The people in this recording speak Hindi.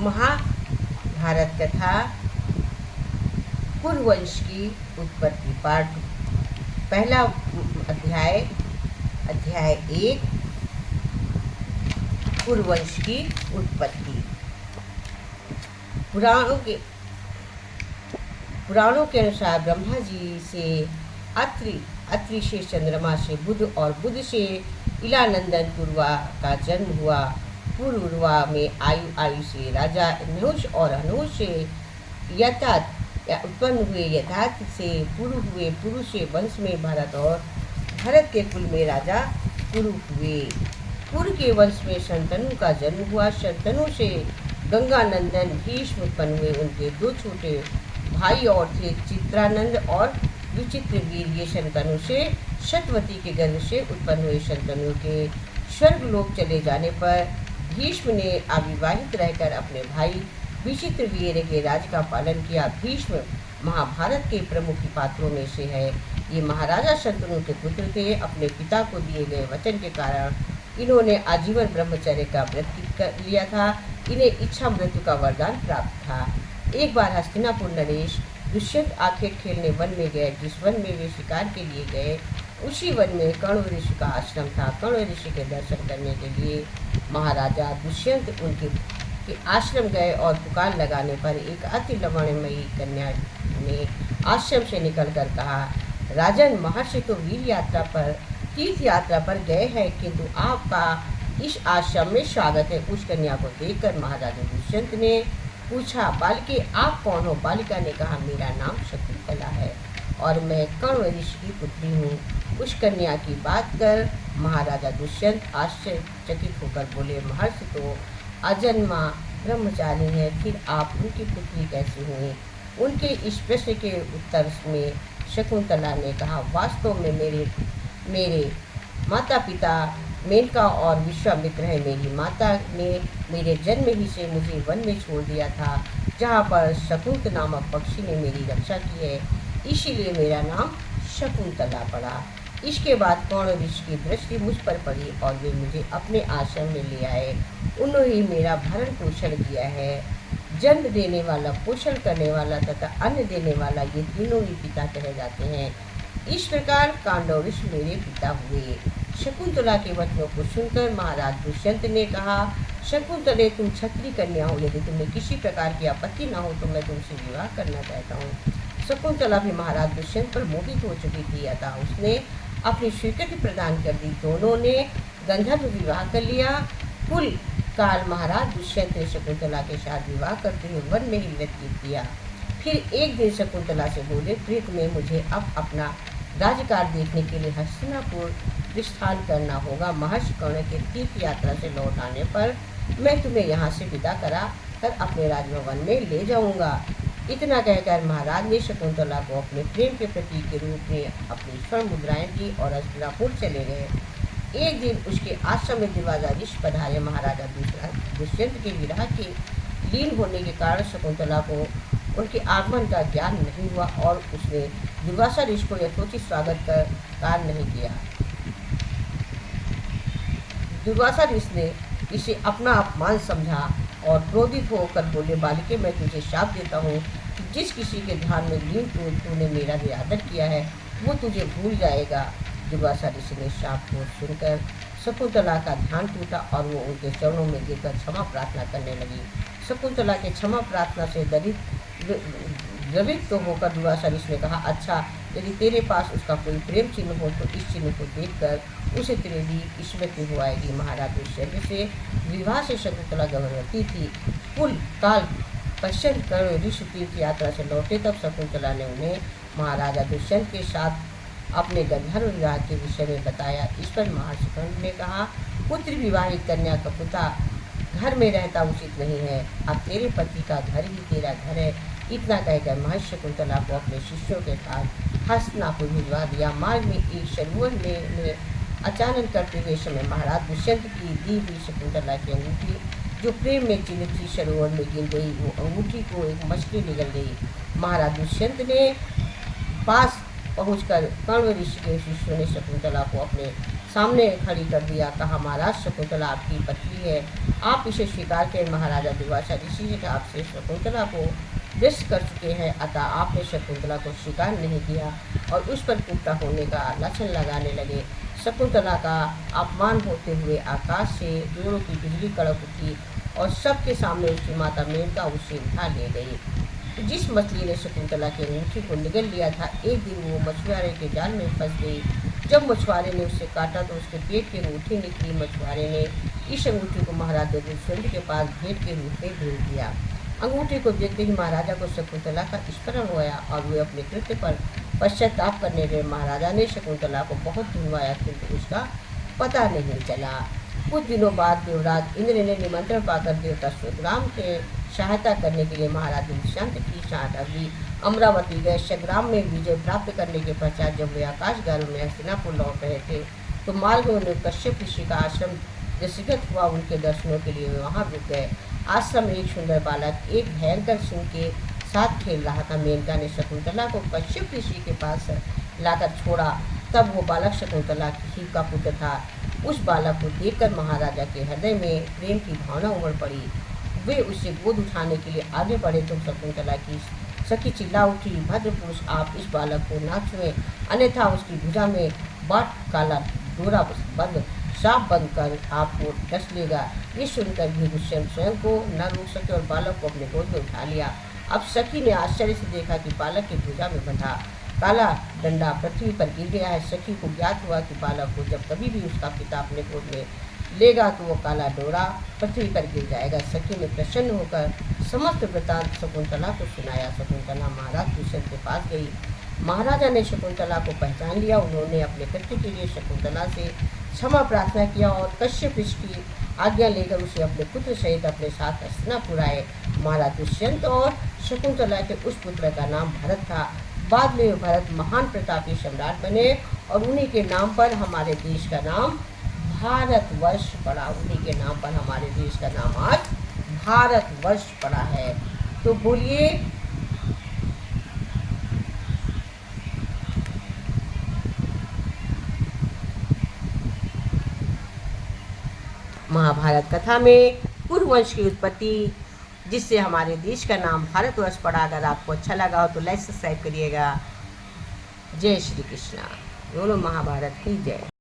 महाभारत कथा कुरुवंश की उत्पत्ति पार्ट पहला अध्याय अध्याय 1 कुरुवंश की उत्पत्ति। पुराणों के अनुसार ब्रह्मा जी से अत्रि से चंद्रमा से बुध और बुध से इलानंदन पूर्वा का जन्म हुआ। पूर्वा में आयु से राजा नहुष और हनुष से यथात उत्पन्न हुए। यथात से पुरु हुए। पुरु से वंश में भरत और भरत के कुल में राजा पुरु हुए। पुरु के वंश में शंतनु का जन्म हुआ। शंतनु से गंगानंदन भीष्म उत्पन्न हुए। उनके दो छोटे भाई और थे, चित्रानंद और विचित्रवीर। ये शंतनु से शतवती के गर्भ से उत्पन्न हुए। शंतनु के स्वर्गलोक चले जाने पर भीष्म ने अविवाहित रहकर अपने भाई विचित्रवीर के राज का पालन किया। भीष्म महाभारत के प्रमुख पात्रों में से है। ये महाराजा शंतनु के पुत्र थे। अपने पिता को दिए गए वचन के कारण इन्होंने आजीवन ब्रह्मचर्य का व्रत कर लिया था। इन्हें इच्छा मृत्यु का वरदान प्राप्त था। एक बार हस्तिनापुर नरेश दुष्यंत आखेट खेलने वन में गए। जिस वन में वे शिकार के लिए गए उसी वन में कण्व ऋषि का आश्रम था। कण्व ऋषि के दर्शन करने के लिए महाराजा दुष्यंत उनके आश्रम गए और पुकार लगाने पर एक अति लवणमयी कन्या ने आश्रम से निकलकर कहा, राजन, महर्षि तो वीर यात्रा पर तीर्थ यात्रा पर गए हैं, किंतु आपका इस आश्रम में स्वागत है। उस कन्या को देखकर महाराजा दुष्यंत ने पूछा, बालिके आप कौन हो? बालिका ने कहा, मेरा नाम शकुंतला है और मैं कण्व ऋषि की पुत्री हूँ। उस कन्या की बात कर महाराजा दुष्यंत आश्चर्यचकित होकर बोले, महर्षि तो अजन्मा ब्रह्मचारी है, फिर आप उनकी पुत्री कैसे हुई? उनके इस प्रश्न के उत्तर में शकुंतला ने कहा, वास्तव में मेरे माता पिता मेनका और विश्वामित्र है। मेरी माता ने मेरे जन्म ही से मुझे वन में छोड़ दिया था, जहाँ पर शकुंत नामक पक्षी ने मेरी रक्षा की है, इसीलिए मेरा नाम शकुंतला पड़ा। इसके बाद कण्व ऋषि की दृष्टि मुझ पर पड़ी और वे मुझे अपने आश्रम में ले आए। उन्होंने ही मेरा भरण पोषण किया है। जन्म देने वाला, पोषण करने वाला तथा अन्न देने वाला, ये तीनों ही पिता कहे जाते हैं। इस प्रकार कांडव ऋषि मेरे पिता हुए। शकुंतला के वचनों को सुनकर महाराज दुष्यंत ने कहा, शकुंतले, तुम क्षत्रिय कन्या हो, यदि तुम्हें किसी प्रकार की आपत्ति न हो तो मैं तुमसे विवाह करना चाहता हूँ। शकुंतला भी महाराज दुष्यंत पर मोहित हो चुकी थी, अतः उसने अपनी स्वीकृति प्रदान कर दी। दोनों ने गंधर्व विवाह कर लिया। कुल काल महाराज दुष्यंत ने शकुंतला के साथ विवाह करते हुए वन में ही व्यतीत किया। फिर एक दिन शकुंतला से बोले, प्रिय, तुम्हें मुझे अब अपना राजकाज देखने के लिए हस्तिनापुर प्रस्थान करना होगा। महर्षि कर्ण के तीर्थ यात्रा से लौट आने पर मैं तुम्हें यहाँ से विदा करा कर अपने राजभवन में ले जाऊँगा। इतना कहकर महाराज ने शकुंतला को अपने प्रेम के प्रतीक के रूप में अपनी स्वर्ण मुद्राएं दी और हस्तिनापुर चले गए। एक दिन उसके आश्रम में दिवाजा ऋषि पधारे। महाराजा दुष्यंत के विरह के लीन होने के कारण शकुंतला को उनके आगमन का ज्ञान नहीं हुआ और उसने दुर्वासा ऋषि को यथोचित स्वागत कर कार्य नहीं किया। दुर्वासा ऋषि ने इसे अपना अपमान समझा और क्रोधित होकर बोले, बालिके, मैं तुझे शाप देता हूँ कि जिस किसी के ध्यान में लीन तूने मेरा भी आदर किया है वो तुझे भूल जाएगा। दुर्वासा ऋषि ने शाप को सुनकर शकुंतला का ध्यान टूटा और वो उनके चरणों में गिरकर क्षमा प्रार्थना करने लगी। शकुंतला के क्षमा प्रार्थना से द्रवित तो होकर दुर्वासा ऋषि ने कहा, अच्छा, यदि तेरे पास उसका कोई प्रेम चिन्ह हो तो इस चिन्ह को देखकर उसे तेरी स्मृति हो आएगी। महाराज दुष्यंत से विवाह से शकुंतला गर्भवती थी। कुल काल पश्चात कर्ण ऋषि तीर्थ यात्रा से लौटे तब शकुंतला ने उन्हें महाराजा दुष्यंत के साथ अपने गंधर्व विवाह के विषय में बताया। इस पर महर्षि कर्ण ने कहा, पुत्र विवाहित कन्या का पिता घर में रहता उचित नहीं है। अब तेरे पति का घर ही तेरा घर है। इतना कहकर महर्षि शकुंतला को अपने शिष्यों के साथ हस्तिनापुर भिजवा दिया। मार्ग में एक सरोवर में अचानक करते हुए समय महाराज दुष्यंत की दी हुई शकुंतला की अंगूठी जो प्रेम में चिन्हित थी सरोवर में गिर गई। वो अंगूठी को एक मछली निगल गई। महाराज दुष्यंत ने पास पहुंचकर कण्व ऋषि के शिष्यों ने शकुंतला को अपने सामने खड़ी कर दिया। कहा, महाराज शकुंतला आपकी पत्नी है, आप इसे स्वीकार करें। महाराजा दुर्वासा ऋषि जी आपसे शकुंतला को व्यस्त कर चुके हैं, अतः आपने शकुंतला को स्वीकार नहीं किया और उस पर कुप्ता होने का लक्षण लगाने लगे। शकुंतला का अपमान होते हुए आकाश से जोरों की बिजली कड़क उठी और सबके सामने उसकी माता मेनका उसे उठा ले गई। जिस मछली ने शकुंतला की अंगूठी को निगल लिया था, एक दिन वो मछुआरे के जाल में फंस गई। जब मछुआरे ने उसे काटा तो उसके पेट की अंगूठी निकली। मछुआरे ने इस अंगूठी को महाराजा दुष्यंत के पास भेंट के रूप में भेज दिया। अंगूठी को देखते ही महाराजा को शकुंतला का स्मरण हुआ और वे अपने कृत्य पर पश्चाताप करने लगे। महाराजा ने शकुंतला को बहुत ढूंढवाया किंतु उसका पता नहीं चला। कुछ दिनों बाद देवराज इंद्र ने निमंत्रण पाकर देवता श्रीराम के सहायता करने के लिए महाराज दुष्यंत की साथ अभी अमरावती गए। संग्राम में विजय प्राप्त करने के पश्चात जब वे आकाशगारों में हस्तिनापुर लौट रहे थे तो मार्ग में उन्हें कश्यप ऋषि का आश्रम दृष्टिगत हुआ। उनके दर्शनों के लिए वे वहाँ रुक गए। आश्रम में एक सुंदर बालक एक भयंकर सिंह के साथ खेल रहा था। मेनका ने शकुंतला को कश्यप ऋषि के पास लाकर छोड़ा। तब वो बालक शकुंतला ही का पुत्र था। उस बालक को देखकर महाराजा के हृदय में प्रेम की भावना उमड़ पड़ी। वे उसे गोद उठाने के लिए आगे बढ़े तो शकुंतला की सखी चिल्ला उठी, भद्र पुरुष, आप इस बालक को ना छुएं, अन्यथा उसकी भुजा में बाट काला डोरा बंद सांप बंद कर आपको डस लेगा। ये सुनकर भी दुष्यंत स्वयं को न रोक सके और बालक को अपने गोद में उठा लिया। अब सखी ने आश्चर्य से देखा कि बालक की भुजा में बंधा काला डंडा पृथ्वी पर गिर गया है। सखी को ज्ञात हुआ कि बालक को जब कभी भी उसका पिता अपने गोद में लेगा तो वो काला डोरा पृथ्वी पर गिर जाएगा। सखी ने प्रसन्न होकर समस्त वृतांत शकुंतला को सुनाया। शकुंतला महाराज दुष्यंत के पास गई। महाराजा ने शकुंतला को पहचान लिया। उन्होंने अपने कृत्य के लिए शकुंतला से क्षमा प्रार्थना किया और कश्यप ऋषि की आज्ञा लेकर उसे अपने पुत्र सहित अपने साथ हस्तिनापुर आए। महाराज दुष्यंत और शकुंतला के उस पुत्र का नाम भरत था। बाद में भरत महान प्रतापी सम्राट बने और उन्हीं के नाम पर हमारे देश का नाम भारतवर्ष पड़ा। उन्हीं के नाम पर हमारे देश का नाम आज भारतवर्ष पड़ा है। तो बोलिए महाभारत कथा में कुरुवंश की उत्पत्ति जिससे हमारे देश का नाम भारतवर्ष पड़ा। अगर आपको अच्छा लगा हो तो लाइक सब्सक्राइब करिएगा। जय श्री कृष्णा। बोलो महाभारत की जय।